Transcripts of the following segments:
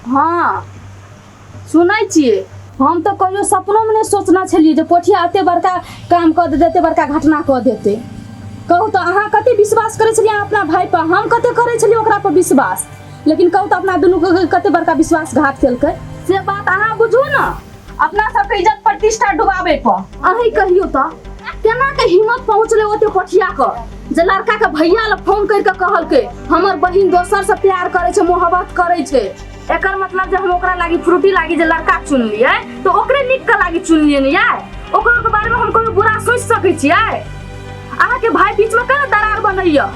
हाँ सुनै छियै हम तो कहियो सपनों में नहीं सोचना छलिए जे पोठिया एते बड़का काम कर देते, बड़का घटना कर देते। कहू तो अहाँ कते विश्वास करे छलिए अपना भाई पर, हम कते करे छलिए ओकरा पर विश्वास, लेकिन कहू तो अपना दुनू के कते बड़का विश्वासघात केलकै से बात अहाँ बुझू ना। अपना सबके इज्जत प्रतिष्ठा डुबावे पर अहीं कहियो तो केना के हिम्मत पहुँचले ओते पोठिया कर जे लड़का के भैया ल फोन करके कहलकै हमर बहिन दोसर से प्यार करे छे, मोहब्बत करे छे। एकर मतलब जे हम ओकरा लागी फ्रूटी लागी जे लड़का चुनलिए तो ओकरे निक के लागी चुनलिए न यार, ओकरा के बारे में हम कोई बुरा सोच सकै छियै? अहाँ के भाई बीच में केना दरार बनैया,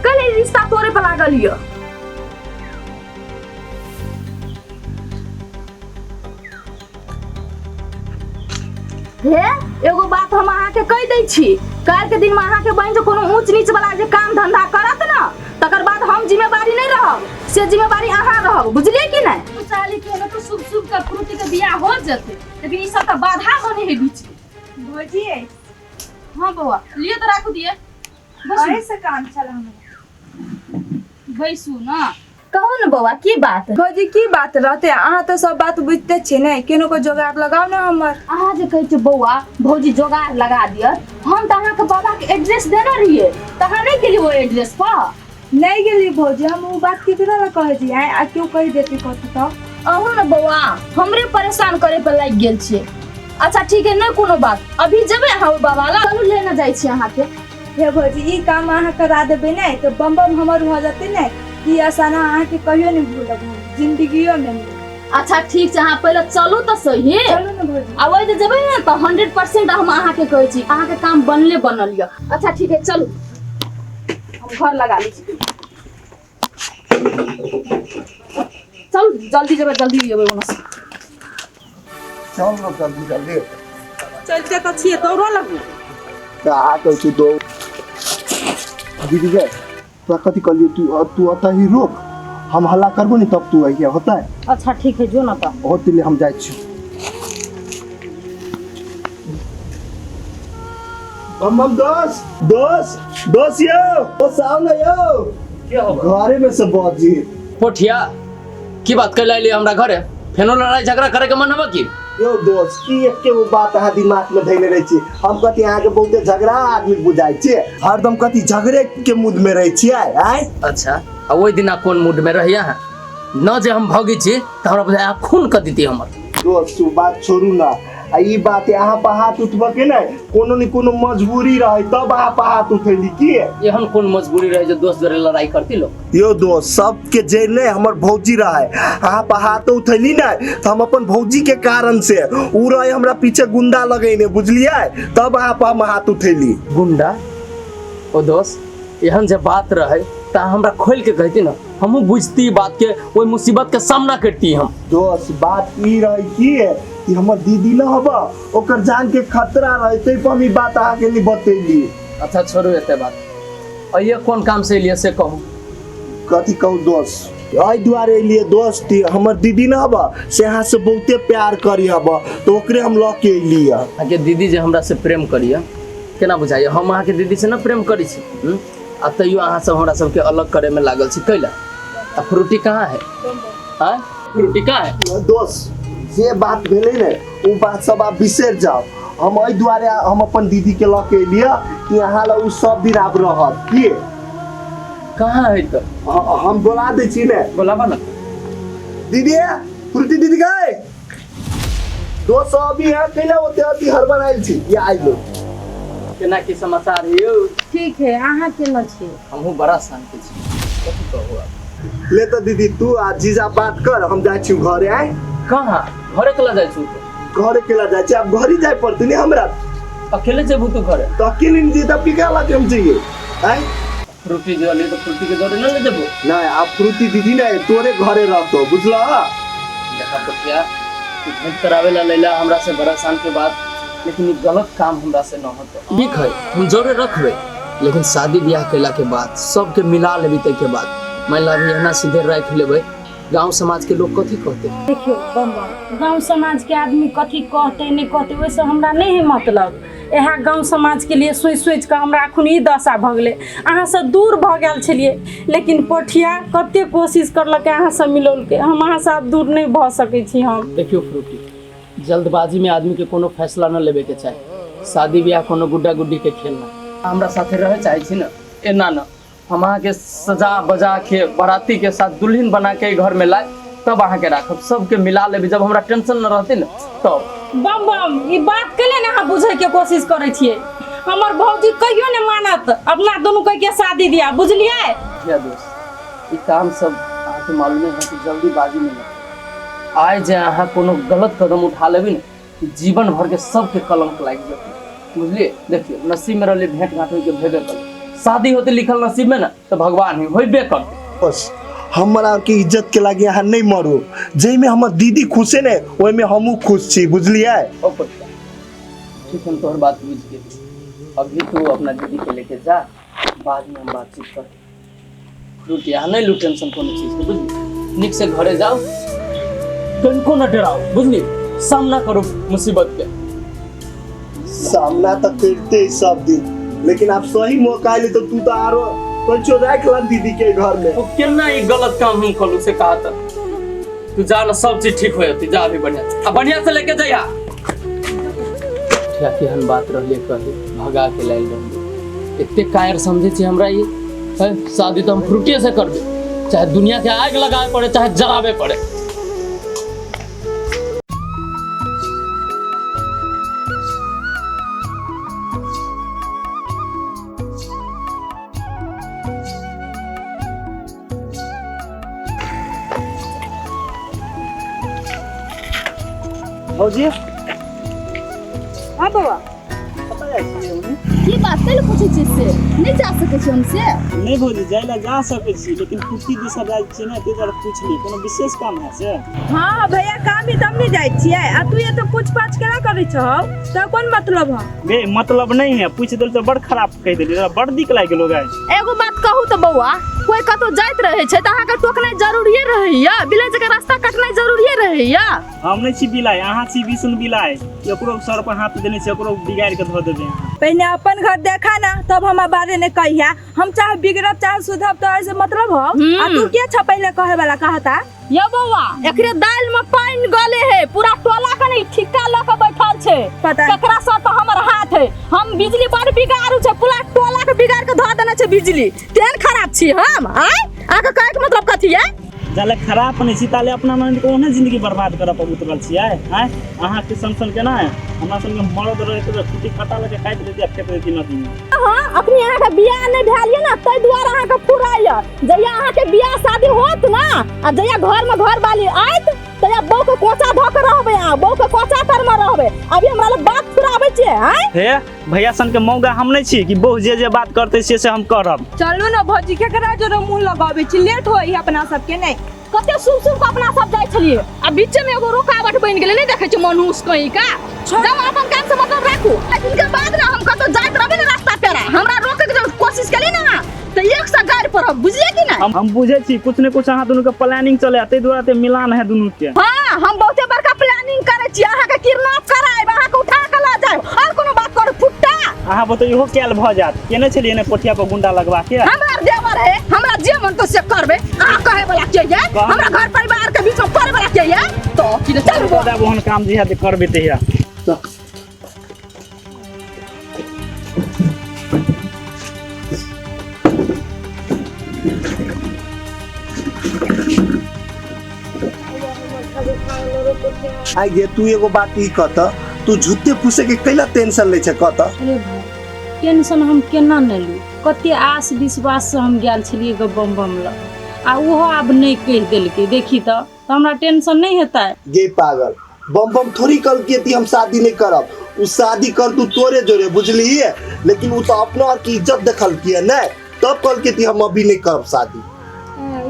कले रिश्ता तोड़े पे लागल या। हे एगो बात हम अहाँ के कह दै छी, काल के दिन में अहाँ के बहन जो कोनो ऊंच नीच वाला जे काम धंधा करत ना तकर बाद हम जिम्मेवारी नहीं रहब, से जिम्मेवारी अहाँ रहब, बुझलिए कि नहीं? चाली के तो शुभ शुभ का फ्रूटी के बियाह हो जते, लेकिन ई सब का बाधा बने है बीच में। भौजी हां बउआ लिए तो राखू दिए बस ऐसे काम चला हम बैसू ना। कहू न बउआ की बात? भौजी की बात रहते, अहाँ तो सब बात बुझते छे नहीं, केनो को जोगाड़ लगाओ ना हमर। अहाँ जे कहै छै बउआ भौजी जोगाड़ लगा दिय, हम त अहाँ के बाबा के एड्रेस देने रहिए त अहाँ नहीं गेली वो एड्रेस पर? नहीं गेली भौजी, हम वो बात केकरा ला कहे छी आ क्यों कह देती कथि तो? अहू न बउआ हमरे परेशान करे पे लाग गेल छिए। अच्छा ठीक है नहीं कोनो बात, अभी जेबे अहाँ बाबा ला चलू लेने जाय छी अहाँ के। हे भौजी ई काम अहाँ करा देबे नहीं तो बम बम हमर हो जाते नहीं, ई आसान अहाँ के कहियो नहीं भूलब जिंदगियो में नहीं। अच्छा ठीक है, अहाँ पहले चलू तो सही, चलू ना भौजी। आवे जे जेबे न तो 100% हम अहाँ के कहै छी अहाँ के काम बनले बनल या। अच्छा ठीक है चलू हम घर लगा ली छी, चल जल्दी जेबे जल्दी जेबे ओना से चल न जल्दी जल्दी चलते तो छिए दौड़ो लगू का कहै छी दो दीदी के तो कथी कहलिए तू अता ही रोक, हम हल्ला करबो नहीं तब तू आइए होता है। अच्छा ठीक है जो ना तो होते ले हम जाय छी। बम दोस यो ओ सामने यो क्या होगा घरे में से बाजी पोठिया की बात कर लाइले हमरा घरे, फेनो लड़ाई झगड़ा करे के मन हबा की? यो दोस्त की एके वो बात अहाँ दिमाग में धैले रही छी, हम कथी अहाँ के बहुते झगड़ा आदमी बुझाई छी, हरदम कथी झगड़े के मूड में रही छी आय। अच्छा आ ओइ दिना कोन मूड में रहिया है न जे हम भगी छी त हमरा बुझाय खून क दीती हमर। दोस्त तू बात छोड़ू ना, आ ई बात अहाँ पर हाथ उठबा के नहीं कोनो न कोनो मजबूरी रहे तब अहाँ पर हाथ उठैली की? एहन कोन मजबूरी रहे जे दोस्त जरे लड़ाई करती लो? यो दोस्त सबके जेल ने हमर भौजी रहे, अहाँ पर हाथ उठैली ना तो हम अपन भौजी के कारण से उ रहे हमरा पीछे गुंडा लगैने बुझलिए, तब अहाँ पर हम हाथ उठैली। गुंडा? ओ दोस्त एहन जे बात रहे त हमरा खोल के कहती ना, हमहू बुझती बात के, ओइ मुसीबत के सामना करती हम। दोस्त बात ई रही की कि हमर दीदी न हबा ओकर जान के खतरा रहे तै पर हम ई बात अहाँ के लिए बतैली। अच्छा छोड़ू एते बात, अइए कौन काम से लिए से कहू। कथी कहू दोस्त, एहि दुआरे लिए दोस्त हमर दीदी न हबा से अहाँ से बहुते प्यार करी हबा तो ओकरे हम लऽ के अइली। आगे दीदी जे हमरा से प्रेम करिए केना बुझाइए, हम अहाँ के दीदी से न प्रेम करी छी, आ तैयो अहाँ सब हमरा सबके अलग करे में लागल छी कैला? आ फ्रूटी कहाँ है? हाँ फ्रूटी कहाँ है? दोस्त जे बात भेले ने वो बात सब आप बिसर जाओ, हम एहि दुआरे हम अपन दीदी के लऽ के अइली कि अहाँ ला उ सब दिन आब रहत की? कहाँ है तो हम बोला दै छी ने, बोलाबा ना। दीदी फ्रूटी दीदी गए दोस्त अभी यहाँ कैला होते अति हरबन आइल छी या आइलो केना की समाचार है यौ? ठीक है अहाँ केना छी? हमहू बड़ा शांति छी, कथी कहू आप? ले तो दीदी तू आ जीजा बात कर, हम जाय छी घरे आए। कहाँ घरे कला जाय छु? घरे केला जाय छी, अब घर ही जाय पड़ती नहीं हमरा, अकेले जेबू तू घरे? तो अकेले नहीं जीता पिका लगे हम चाहिए आए। फ्रूटी जो ले तो फ्रूटी के दौरे न ले जेबू? नहीं अब फ्रूटी दीदी नहीं तोरे घरे रहतो बुझला। देखा तो क्या तू भेंट करावे ला लैला हमरा से बड़ा शान के बाद, लेकिन ये गलत काम हमरा से न होतो। ठीक है हम जोरे रखबे, लेकिन शादी ब्याह कैला के बाद सबके मिला लेबी तै के बाद मान ला अभी एना सीधे रख लेबै गांव समाज के लोग कथी कहते? देखियो बम्बा, गांव समाज के आदमी कथी कहते नहीं कहते वैसे हमरा नहीं है मतलब। यहाँ गांव समाज के लिए सोच सोच के हमरा अखन ई दशा भ गेलै। अहाँ से दूर भ गेल छलिए, लेकिन पोठिया कते कोशिश करलक अहाँ से मिलल के, हम अहाँ से दूर नहीं भ सकै छी हम। देखियो फ्रूटी, जल्दबाजी में आदमी के कोनो फैसला न लेवे के चाही। शादी ब्याह कोनो गुड्डा गुड्डी के खेल ना। हमरा साथे रहे चाहे छी ना, एना ना हम अहाँ के सजा बजा के बाराती के साथ दुल्हन बना के घर में लाए, तब अहाँ के राखब, सबके मिला लेबै। जब हमरा टेंशन न रहते न तब। बम बम ई बात के लिए ना बुझे के कोशिश करे छिए। हमर भौजी कहियो ने मानत अपना दोनों के शादी दिया, बुझलिए? क्या दोस्त, ई काम सब अहाँ के मालूम है कि जल्दीबाजी में न आए जे अहाँ कोनो गलत कदम उठा लेबै न, जीवन भर के सबके कलंक लाग जेतै, बुझलिए? देखियो नसीब में रहले भेंट घाट होई के भेबे कर, शादी होते लिखल नसीब में ना तो भगवान ही होइबे करते। बस हमरा के इज्जत के लागे यहाँ नहीं मरो। जै में हमर दीदी खुश है ने, ओइ में हमहू खुश छी, बुझलिए? ओ पट्टा, ठीक है, तोहर बात बुझ गेली। अभी तू अपना दीदी के लेके जा, बाद में हम बातचीत कर। फ्रूटी यहाँ नहीं लू टेंशन कोनो चीज के, बुझली? निक से घरे जाओ, कनको न डराओ, बुझली? सामना करो मुसीबत के। सामना तो करते ही सब दिन, लेकिन आप सही मौका ले तो तू तो आरो पंचो रख ला दीदी के घर में। तो केना ये गलत काम हम कलू से कहा था? तू जा ना, सब चीज ठीक हो जाती। जा अभी बढ़िया, अब बढ़िया से लेके जाइया। क्या केहन बात रहले कहे, भगा के लाइल रहले। इतने कायर समझे छी हमरा ये है? शादी तो हम फ्रूटिये से करबे, चाहे दुनिया के आग लगावे पड़े, चाहे जलावे पड़े। भौजी हाँ बाबा, पता है की बात कल पूछे छी से नहीं जा सके छी हमसे? नहीं भौजी जाइला जा सके छी, लेकिन कुर्ती दिशा जाय छी ना, ते जरा पूछ ली कोनो विशेष काम है से? हाँ भैया काम भी तब नहीं जाए छिए, आ तू ये तो पूछ पाछ केना करे छौ? तो कौन मतलब है? बे मतलब नहीं है, पूछ देल तो बड़ खराब कह देली, बड़ दिक लाग गेलो गाय। एगो बात कहू तो बउआ, कोई कतो जाइत रहे छै त अहाँ के टोकनाइ जरूरीये रहैया, विलेज के रास्ता कटनाइ जरूरीये रहैया। हम नहीं छी बिलाय, अहाँ छी बिसुन बिलाय, एकरो सर पर हाथ देने छी, एकरो बिगाड़ के धो देबे। पहले अपन घर देखा ना, तब हम बारे ने कहिया। हम चाहे बिगड़ब चाहे सुधब, तो ऐसे मतलब हो। आ तू क्या छ पहले कहे वाला कहता? यो बउआ, एकरे दाल में पानी गले है, पूरा टोला के नहीं ठिक्का ल के बैठल छै। पता ककरा सर पर हमर हाथ है, हम बिजली बड़ बिगाड़ू छै, पूरा टोला के बिगाड़ के धो देने छै बिजली। तेन खराब छी हम, आय आके कहे के मतलब कथी है? जाले खराब नहीं छी, ताले अपना मन को ओने जिंदगी बर्बाद करब पर उतरल छी। आय अहाँ के संसन केना है? हमरा संग मरद रहे तो कुटी कटा लगे काट देती, खेत देती नदी में। हां, अपनी अहाँ के बियाह नहीं भेल ये ना, तै दुआरे अहाँ के फुराइया। जहिया अहाँ के बियाह शादी होत ना, आ जहिया घर में घर वाली आइत, तहिया बहू के कोचा धो के रहबे, आ बहू के कोचा तर में रहबे। अभी हमरा लग बात फुराबै छियै, हैं? हे भैया सन के मौगा हम नहीं छी कि बहु जे बात करते से हम करब। चलू ना भौजी, केकरा जोरे मुंह लगाबे छी, लेट होई अपना सबके नहीं। कते सुब सुब के अपना सब जाय छलिए, आ बीच में एगो रुकावट बन गेलै, नहीं देखे छ मनुष्य कहीं का। जब अपन काम से मतलब राखू, लेकिन के बाद ना हम कतो जाइत रहबे ना रास्ता पेरा, हमरा रोके के जब कोशिश करी ना, तो एक से गाड़ पर बुझलिए कि ना? हम बुझे छी कुछ न कुछ अहाँ दोनों के प्लानिंग चले, ते दुआरे ते मिलान है दोनों के। हां, हम बहुते बड़का प्लानिंग करे छी, अहाँ के किडनैप कराएब, अहाँ के उठा के ला जाएब, और कोनो बात कर फुट्टा। अहाँ बतो इहो कैल भ जात, केने छलिए ने पोठिया पर गुंडा लगवा के। हमरा देवर है, हमरा जे मन तो से करबे। अहाँ कहे वाला के ये, हमरा घर परिवार के बीच में करे वाला के ये, तो कि चल दादा ओहन काम जे है करबे ते या। आई गे तू एगो बात ई कहता, तू झूठे फूसे के कैला टेंशन ले छ कहता? अरे भाई, टेंशन हम केना न लू? कते आस विश्वास से हम गेल छलिए ग बम बम ल, आ ओहो आब नहीं कह देलके। देखी तो हमरा टेंशन नहीं हेता। गे पागल, बम बम थोड़ी कल के ती हम शादी नहीं करब, उ शादी कर तू तोरे जोरे, बुझली है? लेकिन उ तो अपना की इज्जत देखल किए ना, तब कल के ती हम अभी नहीं करब शादी।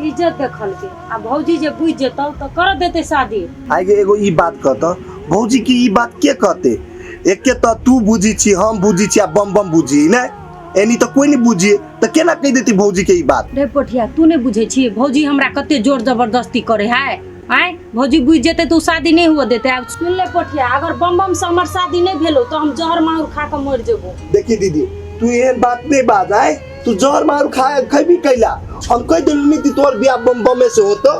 इज्जत देखल के, आ भौजी जे बुझ जेतौ तो कर देते शादी। आई गे एगो ई बात कहता, भौजी की ई बात के कहते? एके तो तू बुझी छी, हम बुझी छी, आ बम बम बुझी ना, एनी तो कोई नहीं बुझी। तो केना कह देती भौजी के ई बात? रे पोठिया तू नहीं बुझे छी भौजी हमरा कते जोर जबरदस्ती करे है आय भौजी बुझ जेते तो शादी नहीं हुआ देते। अब सुन ले पोठिया, अगर बम बम से हमर शादी नहीं भेलो तो हम जहर मार खा के मर जेबो। देखी दीदी तू एहन बात नहीं बात है, तू जहर मार खाए खैबी कैला, हम कह दिलनी थी तोर बियाह बम बम से होतो।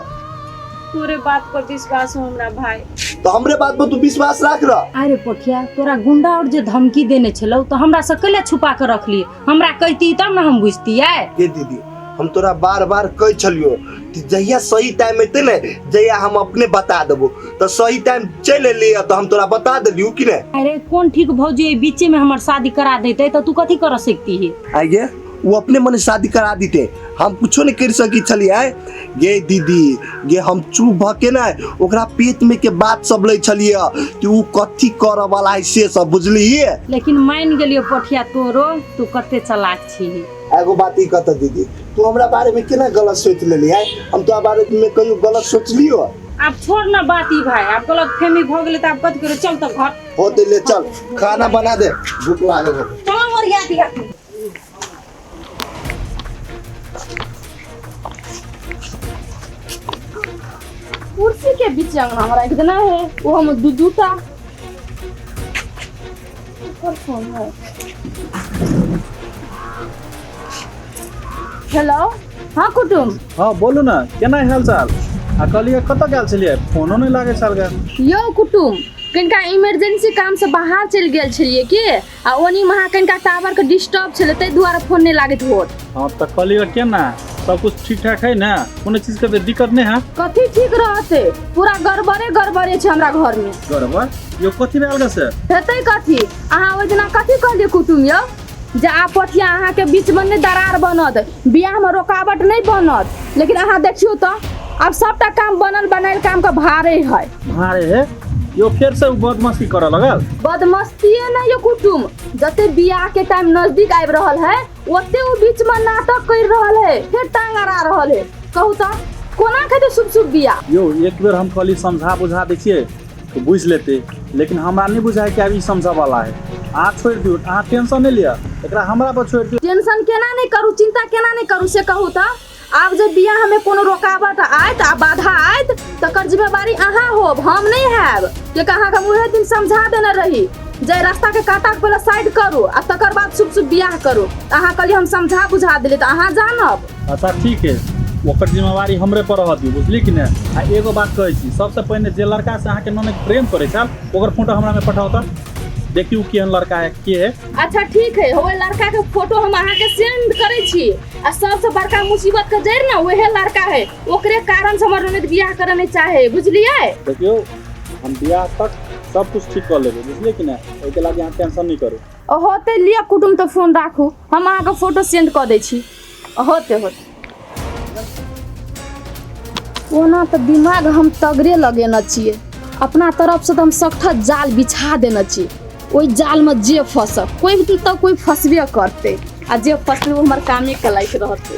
तोरे बात पर विश्वास हो हमरा भाई, तो हमरे बात पर तू विश्वास रख रहा। अरे पोठिया तोरा गुंडा और जे धमकी देने छलो तो हमरा से कैले छुपा के रखली, हमरा कहती तब ना हम बुझती है। ये दीदी हम तोरा बार बार कह छलियो कि जहिया सही टाइम एते ने जहिया हम अपने बता देबो, तो सही टाइम चल लिया तो हम तोरा बता देलियो कि ने। अरे कौन ठीक भौजी बीच में हमर शादी करा देते तो तू कथी कर सकती है? आगे वो अपने मन शादी करा दीते, हम कुछो नहीं कर सकी छलिए। गे दीदी गे हम चुप भके ना ओकरा पेट में के बात सब ले छलिए कि उ कथी करे वाला है से सब बुझली। लेकिन मान गेलियो पोठिया तोरो तू कते चालाक छी। एगो बात ही कहता दीदी, तू हमरा बारे में केना गलत सोच लेली है? हम तो बारे में कहियो गलत सोच लियो। अब छोड़ ना बात ही भाई, अब गलत फहमी भ गेले त अब कथी करे, चल त घर होते ले चल खाना बना दे, भूख लागल है। चल और याद दिया। कुर्सी के बीच अंगना में रख देना है, वो हम जूता ऊपर फोन है। हेलो हाँ कुटुम, हाँ बोलू ना केना हाल चाल? आ कहलिए कतऽ गेल छलिए, फोनो नहीं लागे छल गे। यो कुटुम कनिका इमरजेंसी काम से बाहर चल गेल छलिए कि आ ओनी महा कनिका टावर के डिस्टर्ब छले तै दुआरे फोन नहीं लागत होत। हाँ तो कहलिए केना सब कुछ ठीक ठाक है ना, कोनो चीज के दिक्कत नहीं है? कथी ठीक रहते, पूरा गड़बड़े छै हमरा घर में। गड़बड़ यो कथी भेल से? हेतै कथी, अहाँ ओइ दिना कथी कहलिए कुटुम यो जे आ पोठिया अहाँ के बीच में नहीं दरार बनत, बियाह में रुकावट नहीं बनत, लेकिन अहाँ देखियो तो अब सबटा काम बनल बनाइल काम का भारे है। भारे है यो फिर से बदमाशी करे लगल? बदमस्तीए नहीं यो कुटुम, जते बियाह के टाइम नजदीक आबि रहल है ओते वो बीच में नाटक कर रहल है, फिर टांग अड़ा रहल है। कहू तो कोना खेते शुभ बियाह? यो एक बेर हम कहली समझा बुझा दै छियै तो बुझ लेते, लेकिन हमरा नहीं बुझाय कि अभी समझ वाला है। अहाँ छोड़ दियो, अहाँ टेंशन नहीं लिया, एकरा हमरा पर छोड़ दियो। टेंशन केना नहीं करू, चिंता केना नहीं करू से कहू तो आब जब बियाह में कोनो रुकावट आयत आ बाधा आयत तकर जिम्मेवारी अहाँ होब, हम नहीं हैब। कि अहाँ के मुहे दिन समझा देने रही जे रास्ता के काटा के पहले साइड करू आ तकर बाद शुभ बियाह करू, अहाँ कहली हम समझा बुझा देली तो अहाँ जानब। अच्छा ठीक है, ओकर जिम्मेवारी हमरे पर रह दियो, बुझली कि नहीं? आ एगो बात कहै छी, सबसे पहले जे लड़का से अहाँ के ननद प्रेम करे छल ओकर फोटो हमरा में पठाओ त देखियो केहन लड़का है के है। अच्छा ठीक है, वो लड़का के फोटो हम अहाँ के सेंड करे छी आ सबसे बड़का मुसीबत के जड़ ना वही लड़का है, ओकरे कारण से हमर ननद बियाह करे नहीं चाहे, बुझलिए? देखियो हम बियाह तक सब कुछ ठीक कर लेबे, बुझलिए कि नहीं? ओके लागे अहाँ टेंशन नहीं करू। होते लिया कुटुम तो फोन राखू, हम अहाँ के फोटो सेंड कर दै छी। होते ओना तो दिमाग हम तगड़े लगेने छिए, अपना तरफ से तो हम सख्त जाल बिछा देने छी, ओई जाल में जे फंसब कोई तो कोई फंसबे करते आ जे फंसले वो हमारे कामे के लायक रहते।